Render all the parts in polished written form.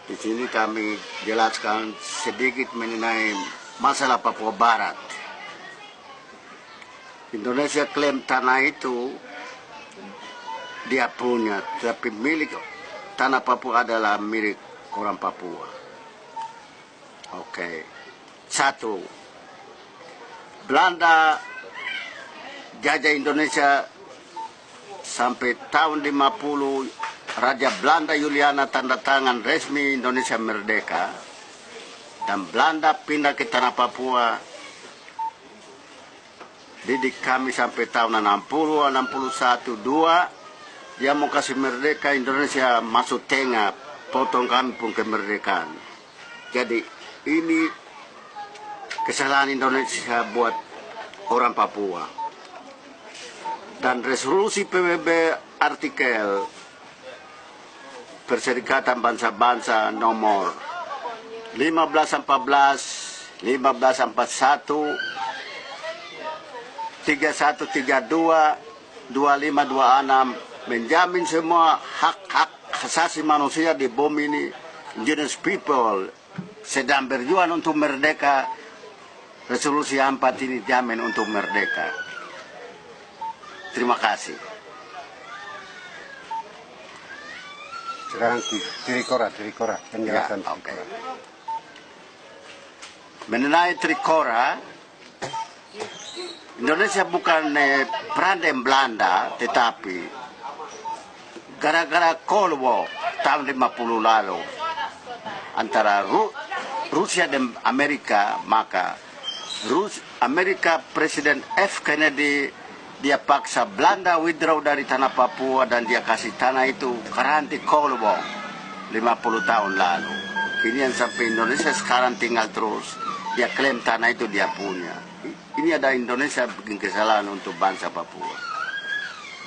Di sini kami jelaskan sedikit mengenai masalah Papua Barat. Indonesia klaim tanah itu dia punya, tapi milik tanah Papua adalah milik orang Papua. Oke. Satu, Belanda jajah Indonesia sampai tahun 50. Raja Belanda Juliana tanda tangan resmi Indonesia merdeka, dan Belanda pindah ke tanah Papua. Didik kami sampai tahun 60, 61, 2 dia mau kasih merdeka, Indonesia masuk tengah, potong kami pun kemerdekaan. Jadi ini kesalahan Indonesia buat orang Papua. Dan resolusi PBB artikel Perserikatan Bangsa-Bangsa nomor 1514, 1541, 3132, 2526 menjamin semua hak-hak asasi manusia di bumi ini. Indigenous people sedang berjuang untuk merdeka. Resolusi 4 ini jamin untuk merdeka. Terima kasih. Sekarang Trikora penjelasan Ya, okay. Trikora. Mengenai Trikora, Indonesia bukan perantai Belanda, tetapi gara-gara Cold War tahun 50 lalu antara Rusia dan Amerika, maka Amerika Presiden F. Kennedy dia paksa Belanda withdraw dari tanah Papua dan dia kasih tanah itu karanti Cold War 50 tahun lalu. Ini yang sampai Indonesia sekarang tinggal terus. Dia klaim tanah itu dia punya. Ini ada Indonesia bikin kesalahan untuk bangsa Papua.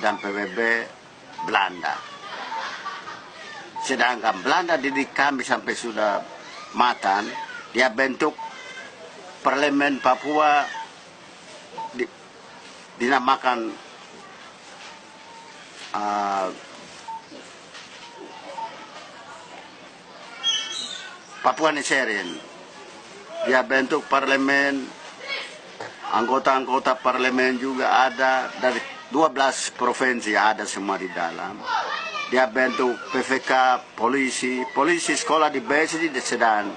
Dan PBB Belanda. Sedangkan Belanda didik kami sampai sudah matang. Dia bentuk parlemen Papua dinamakan Papua Niserian. Dia bentuk parlemen, anggota-anggota parlemen juga ada dari 12 provinsi ada semua di dalam. Dia bentuk PVK, polisi sekolah di Besi di Sedan,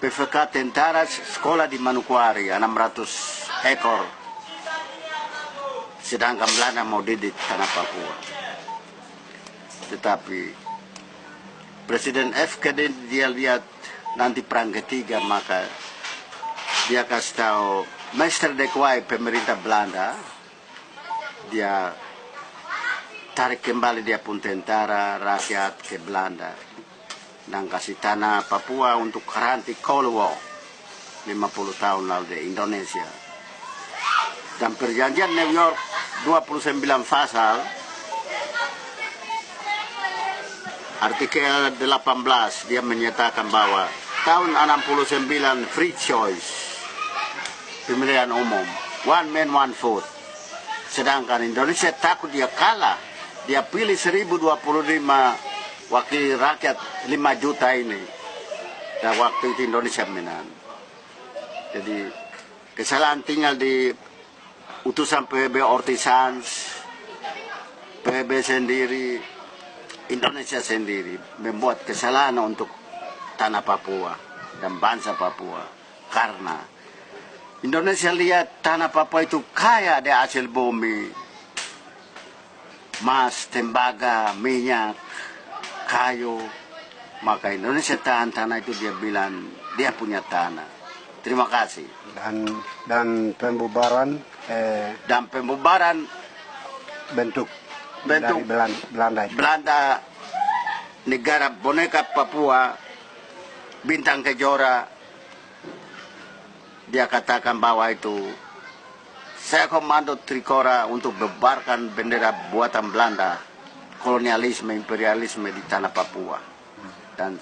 PVK tentara sekolah di Manokwari 600 ekor. Sedangkan Belanda mau didik tanah Papua. Tetapi Presiden F. Kennedy dia lihat nanti perang ketiga, maka dia kasih tahu Mr. de Klerk pemerintah Belanda, dia tarik kembali dia pun tentara rakyat ke Belanda dan kasih tanah Papua untuk karanti Cold War 50 tahun lalu di Indonesia. Dan perjanjian New York 29 pasal artikel 18 dia menyatakan bahwa tahun 69 free choice, pemilihan umum, one man one vote. Sedangkan Indonesia takut dia kalah, dia pilih 1025 wakil rakyat 5 juta ini, dan waktu itu Indonesia menang. Jadi kesalahan tinggal di utusan PBB Ortisans, PBB sendiri, Indonesia sendiri membuat kesalahan untuk tanah Papua dan bangsa Papua. Karena Indonesia lihat tanah Papua itu kaya di hasil bumi, emas, tembaga, minyak, kayu. Maka Indonesia tahan tanah itu, dia bilang dia punya tanah. Terima kasih. Dan pembubaran bentuk dari Belanda negara boneka Papua Bintang Kejora, dia katakan bahwa itu saya komando Trikora untuk bebarkan bendera buatan Belanda, kolonialisme, imperialisme di tanah Papua, dan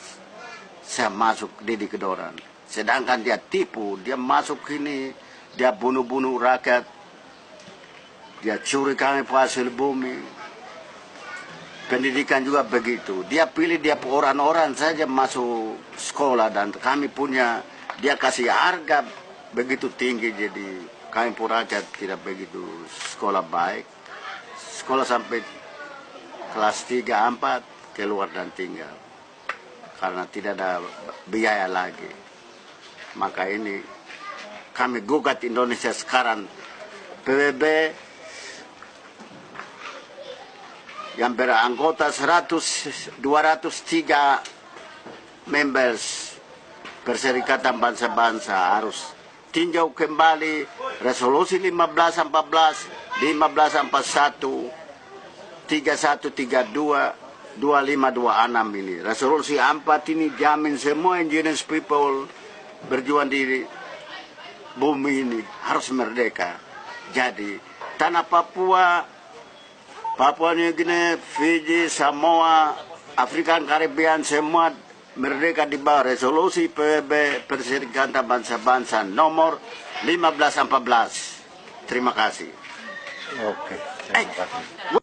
saya masuk di Kedoran. Sedangkan dia tipu, dia masuk sini, dia bunuh-bunuh rakyat, dia curi kami hasil bumi. pendidikan juga begitu. Dia pilih dia orang-orang saja masuk sekolah dan kami punya dia kasih harga begitu tinggi, jadi kami pun rakyat tidak begitu sekolah baik. Sekolah sampai kelas 3, 4 keluar dan tinggal karena tidak ada biaya lagi. Maka ini kami gugat Indonesia sekarang PBB yang beranggota 203 members Perserikatan Bangsa-Bangsa harus tinjau kembali resolusi 1514, 1541, 3132, 2526 ini. Resolusi 4 ini jamin semua indigenous people berjuang di bumi ini harus merdeka. Jadi tanah Papua, Papua New Guinea, Fiji, Samoa, Afrika Karibian semua merdeka di bawah resolusi PBB Perserikatan Bangsa-Bangsa nomor 1514. Terima kasih. Oke, terima kasih.